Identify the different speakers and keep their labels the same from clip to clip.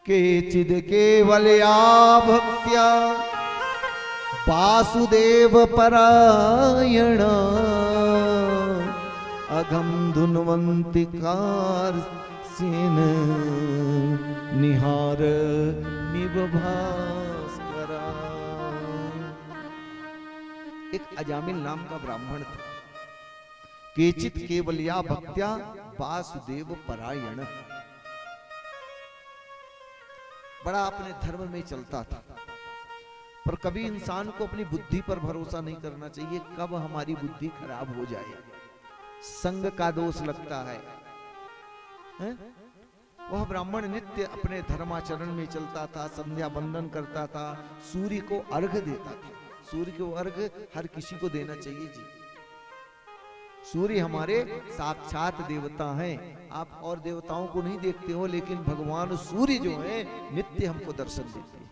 Speaker 1: केचिद केवलया भक्त्या वासुदेव परायण अघम धुन्वंतिकार सेन निहार निभास्करा। एक अजामिल नाम का ब्राह्मण था। केचित केवलया भक्त्या वासुदेव परायण, बड़ा अपने धर्म में चलता था। पर कभी इंसान को अपनी बुद्धि पर भरोसा नहीं करना चाहिए, कब हमारी बुद्धि खराब हो जाए। संग का दोष लगता है, वह ब्राह्मण नित्य अपने धर्माचरण में चलता था, संध्या बंदन करता था, सूर्य को अर्घ देता था। सूर्य को अर्घ हर किसी को देना चाहिए जी। सूर्य हमारे साक्षात देवता हैं। आप और देवताओं को नहीं देखते हो, लेकिन भगवान सूर्य जो है नित्य हमको दर्शन देते हैं।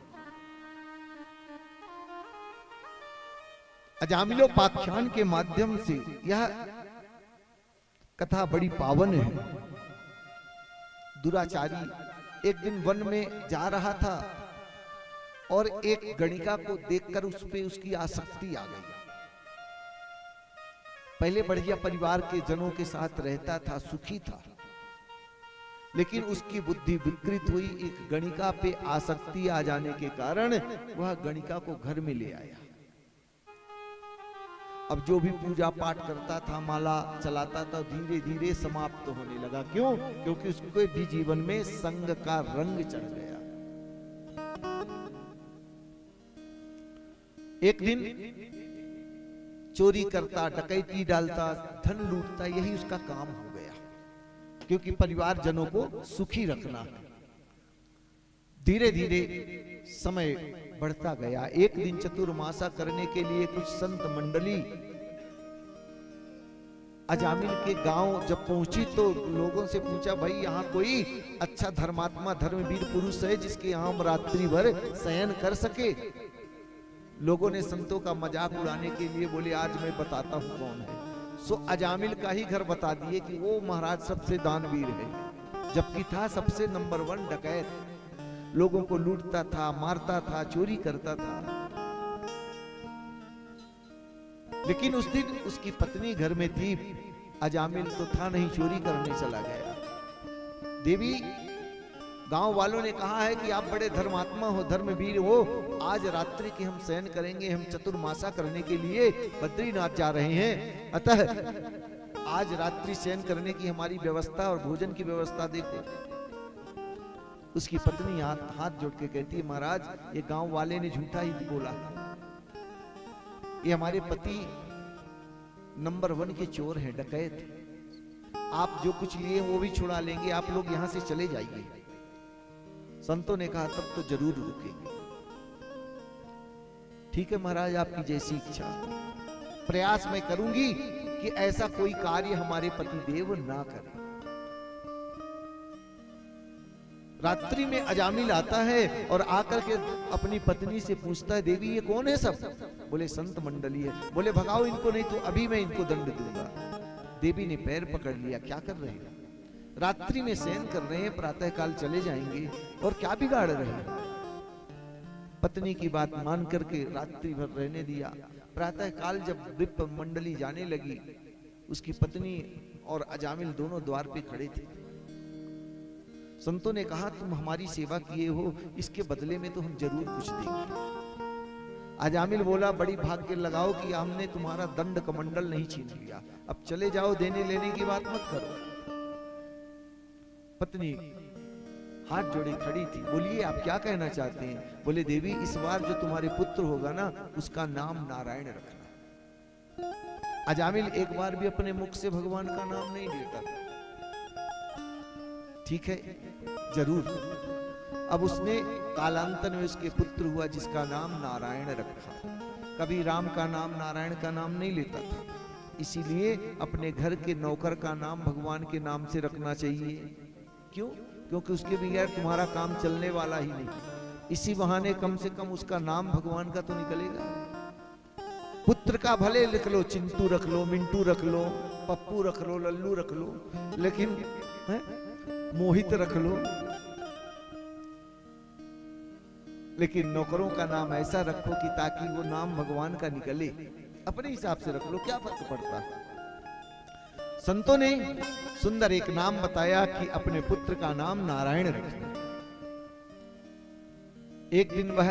Speaker 1: अजामिलोपाख्यान के माध्यम से यह कथा बड़ी पावन है। दुराचारी एक दिन वन में जा रहा था और एक गणिका को देखकर उस पे उसकी आसक्ति आ गई। पहले बढ़िया परिवार के जनों के साथ रहता था, सुखी था, लेकिन उसकी बुद्धि विकृत हुई। एक गणिका पे आसक्ति आ जाने के कारण वह गणिका को घर में ले आया। अब जो भी पूजा पाठ करता था, माला चलाता था, धीरे धीरे समाप्त होने लगा। क्यों? क्योंकि उसके भी जीवन में संग का रंग चढ़ गया। एक दिन चोरी करता, डकैती डालता, धन लूटता, यही उसका काम हो गया, क्योंकि परिवार जनों को सुखी रखना है। धीरे धीरे समय बढ़ता गया। एक दिन चतुर्मासा करने के लिए कुछ संत मंडली अजामिल के गांव जब पहुंची तो लोगों से पूछा, भाई यहाँ कोई अच्छा धर्मात्मा धर्मवीर पुरुष है जिसके यहाँ हम रात्रि भर शयन कर सके? लोगों ने संतों का मजाक उड़ाने के लिए बोले, आज मैं बताता हूं कौन है। सो अजामिल का ही घर बता दिए कि वो महाराज सबसे दानवीर है, जबकि था सबसे नंबर 1 डकैत। लोगों को लूटता था, मारता था, चोरी करता था। लेकिन उस दिन उसकी पत्नी घर में थी। अजामिल तो था नहीं, चोरी करने चला गया। देवी, गांव वालों ने कहा है कि आप बड़े धर्मात्मा हो, धर्मवीर हो, आज रात्रि की हम शयन करेंगे। हम चतुर्मासा करने के लिए बद्रीनाथ जा रहे हैं, अतः आज रात्रि शयन करने की हमारी व्यवस्था और भोजन की व्यवस्था देखो। उसकी पत्नी हाथ जोड़ के कहती है, महाराज ये गांव वाले ने झूठा ही बोला, ये हमारे पति नंबर 1 के चोर हैं, डकैत। आप जो कुछ लिए वो भी छुड़ा लेंगे, आप लोग यहां से चले जाइए। संतों ने कहा, तब तो जरूर रुकेंगे। ठीक है महाराज, आपकी जैसी इच्छा। प्रयास मैं करूंगी कि ऐसा कोई कार्य हमारे पतिदेव ना करें। रात्रि में अजामिल आता है और आकर के अपनी पत्नी से पूछता है, देवी ये कौन है सब? बोले संत मंडली है। बोले भगाओ इनको, नहीं तो अभी मैं इनको दंड दूंगा। देवी ने पैर पकड़ लिया, क्या कर रहे हैं? रात्रि में शयन कर रहे हैं, प्रातः काल चले जाएंगे, और क्या बिगाड़ रहे हैं? पत्नी की बात मान करके रात्रि भर रहने दिया। प्रातः काल जब विप मंडली जाने लगी, उसकी पत्नी और अजामिल दोनों द्वार पे खड़े थे। संतों ने कहा, तुम हमारी सेवा किए हो, इसके बदले में तो हम जरूर कुछ देंगे। अजामिल बोला, बड़ी भाग्य लगाओ कि हमने तुम्हारा दंड कमंडल नहीं छीन लिया, अब चले जाओ, देने लेने की बात मत करो। पत्नी हाथ जोड़े खड़ी थी। बोलिए आप क्या कहना चाहते हैं? बोले देवी, इस बार जो तुम्हारे पुत्र होगा ना, उसका नाम नारायण रखना। अजामिल एक बार भी अपने मुख से भगवान का नाम नहीं लेता था। ठीक है, जरूर। अब उसने कालांतर में उसके पुत्र हुआ जिसका नाम नारायण रखा। कभी राम का नाम, नारायण का नाम नहीं लेता था। इसीलिए अपने घर के नौकर का नाम भगवान के नाम से रखना चाहिए। क्यों? क्योंकि उसके बगैर तुम्हारा काम चलने वाला ही नहीं। इसी बहाने कम से कम उसका नाम भगवान का तो निकलेगा। पुत्र का भले लिख लो, चिंटू रख लो, मिंटू रख लो, पप्पू रख लो, लल्लू रख लो, लेकिन मोहित रख लो। लेकिन नौकरों का नाम ऐसा रखो कि ताकि वो नाम भगवान का निकले। अपने हिसाब से रख लो, क्या फर्क पड़ता। संतों ने सुंदर एक नाम बताया कि अपने पुत्र का नाम नारायण रखना। एक दिन वह,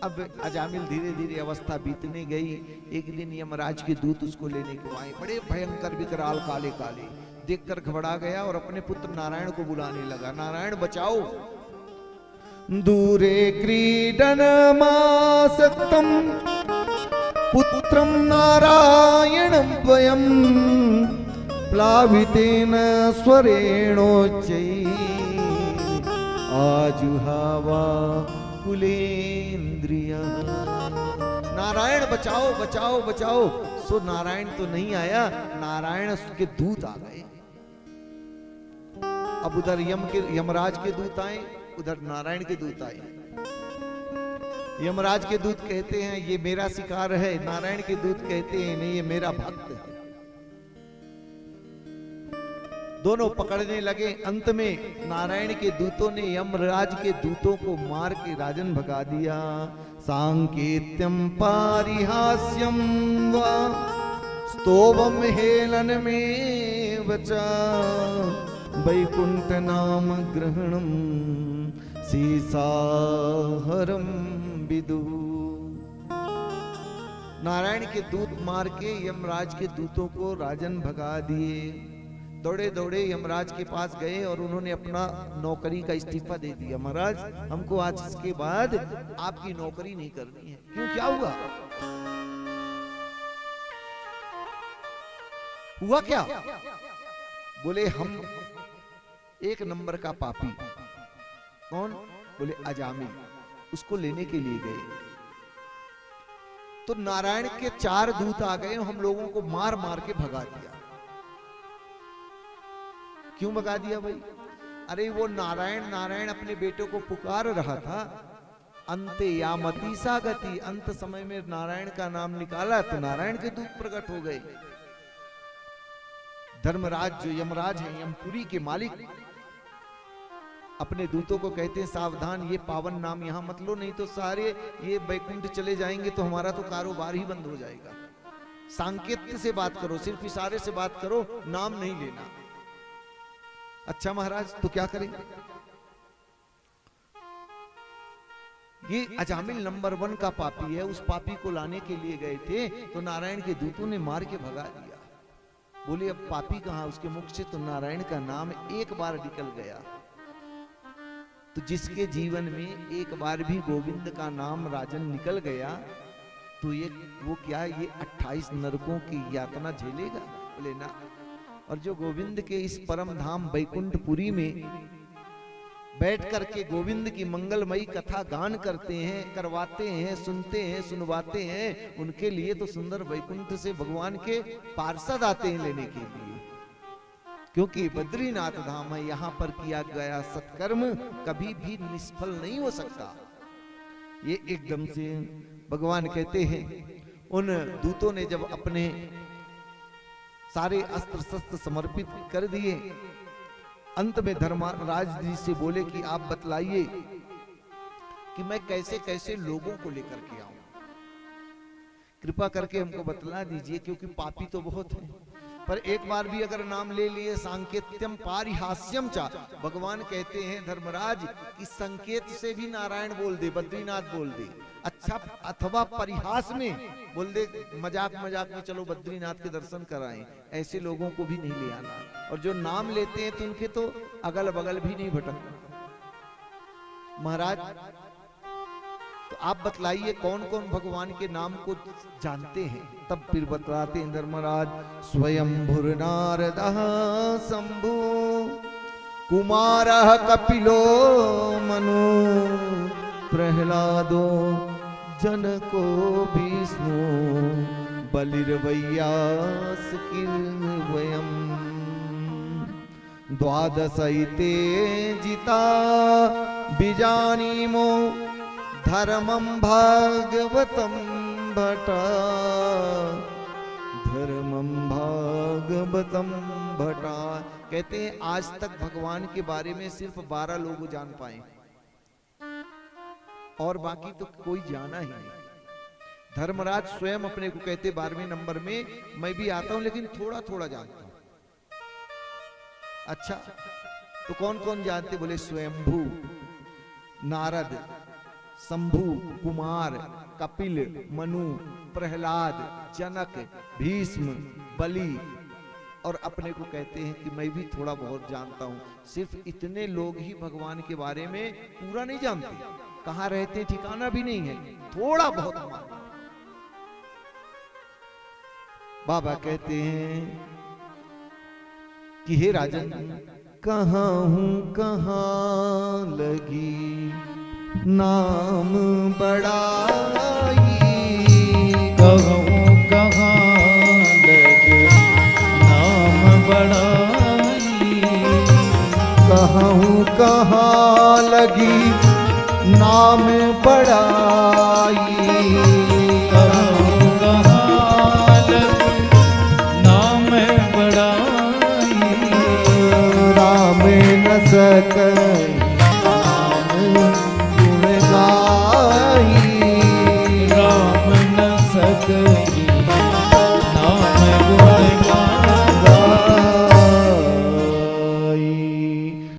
Speaker 1: अब अजामिल धीरे धीरे अवस्था बीतने गई। एक दिन यमराज के दूत उसको लेने को आए, बड़े भयंकर विकराल काले काले। देखकर घबरा गया और अपने पुत्र नारायण को बुलाने लगा, नारायण बचाओ। दूरे क्रीडन मासक्तम पुत्रम नारायणं वयं प्लावितेन स्वरेणोच्चै आजुहावा कुलेन्द्रिया। नारायण बचाओ बचाओ बचाओ। सो नारायण तो नहीं आया, नारायण के दूत आ गए। अब उधर यमराज के दूत आए, उधर नारायण के दूत आए। यमराज के दूत कहते हैं ये मेरा शिकार है, नारायण के दूत कहते हैं नहीं ये मेरा भक्त है। दोनों पकड़ने लगे। अंत में नारायण के दूतों ने यमराज के दूतों को मार के राजन भगा दिया। सांकेत्यम पारिहास्यम वा स्तोभम हेलन में बचा वैकुंठ नाम ग्रहणम सीसाहरम विदु। नारायण के दूत मार के यमराज के दूतों को राजन भगा दिए। दौड़े दौड़े यमराज के पास गए और उन्होंने अपना नौकरी का इस्तीफा दे दिया। महाराज हमको आज इसके बाद आपकी नौकरी नहीं करनी है। क्यों, क्या हुआ? हुआ क्या? बोले हम एक नंबर का पापी। कौन? बोले अजामिल, उसको लेने के लिए गए तो नारायण के 4 दूत आ गए, हम लोगों को मार मार के भगा दिया। क्यों भगा दिया भाई? अरे वो नारायण नारायण अपने बेटे को पुकार रहा था। अंते यामती सा गति, अंत समय में नारायण का नाम निकाला तो नारायण के दूत प्रकट हो गए। धर्मराज जो यमराज है, यमपुरी के मालिक, अपने दूतों को कहते हैं सावधान, ये पावन नाम यहां मत लो, नहीं तो सारे ये बैकुंठ चले जाएंगे तो हमारा तो कारोबार ही बंद हो जाएगा। सांकेत्य से बात करो, सिर्फ इशारे से बात करो, नाम नहीं लेना। अच्छा महाराज तो क्या करेंगे? ये अजामिल नंबर 1 का पापी है, उस पापी को लाने के लिए गए थे तो नारायण के दूतों ने मार के भगा दिया। बोले अब पापी कहां? उसके मुख से तो नारायण का नाम एक बार निकल गया। तो जिसके जीवन में एक बार भी गोविंद का नाम राजन निकल गया तो ये वो क्या ये 28 नरकों की यातना झेलेगा? बोले ना। और जो गोविंद के इस परम धाम बैकुंठपुरी में बैठ करके गोविंद की मंगलमयी कथा गान करते हैं, करवाते हैं, सुनते हैं, सुनवाते हैं, उनके लिए तो सुंदर बैकुंठ से भगवान के पार्षद आते हैं लेने के लिए। क्योंकि बद्रीनाथ धाम है, यहां पर किया गया सत्कर्म कभी भी निष्फल नहीं हो सकता। ये एकदम से भगवान कहते हैं उन दूतों ने जब अपने सारे अस्त्र शस्त्र समर्पित कर दिए, अंत में धर्मराज जी से बोले कि आप बतलाइए कि मैं कैसे कैसे लोगों को लेकर के आऊं, कृपा करके हमको बतला दीजिए, क्योंकि पापी तो बहुत हैं। पर एक बार भी अगर नाम ले लिए सांकेत्यम पारिहास्यम चा, भगवान कहते हैं धर्मराज कि संकेत से भी नारायण बोल दे, बद्रीनाथ बोल दे, अच्छा अथवा परिहास में बोल दे, मजाक मजाक में चलो बद्रीनाथ के दर्शन कराएं, ऐसे लोगों को भी नहीं ले आना। और जो नाम लेते हैं तो उनके तो अगल बगल भी नहीं भटकना। महाराज तो आप बतलाइए कौन कौन भगवान के नाम को जानते हैं? तब फिर बतलाते हैं धर्मराज, स्वयंभुर नारदः शंभु कुमारः कपिलो मनु प्रहलादो जनको विष्णु बलिर्वैयास किर्वयम् द्वादशैते जिता बीजानीमो धर्मं भागवतं भटा धर्मं भागवतं भटा। कहते हैं आज तक भगवान के बारे में सिर्फ 12 लोग जान पाए। और बाकी तो कोई जाना ही नहीं। धर्मराज स्वयं अपने को कहते 12वें नंबर में, मैं भी आता हूं लेकिन थोड़ा थोड़ा जानता हूं। अच्छा, तो कौन कौन जानते? बोले स्वयंभू, नारद, शंभु, कुमार, कपिल, मनु, प्रहलाद, जनक, भीष्म, बलि, और अपने को कहते हैं कि मैं भी थोड़ा बहुत जानता हूं। सिर्फ इतने लोग ही भगवान के बारे में पूरा नहीं जानते, कहां रहते ठिकाना भी नहीं है, थोड़ा बहुत हमारा। बाबा कहते हैं कि हे राजन, कहां हूं कहां लगी नाम बड़ाई,
Speaker 2: कहूँ कहाँ लग नाम बड़ाई,
Speaker 1: कहां हूं कहां लगी नाम बड़ाई,
Speaker 2: कहूँ कहाँ लग नाम बड़ाई,
Speaker 1: राम न सकई नाम गुण गाई,
Speaker 2: राम न सकई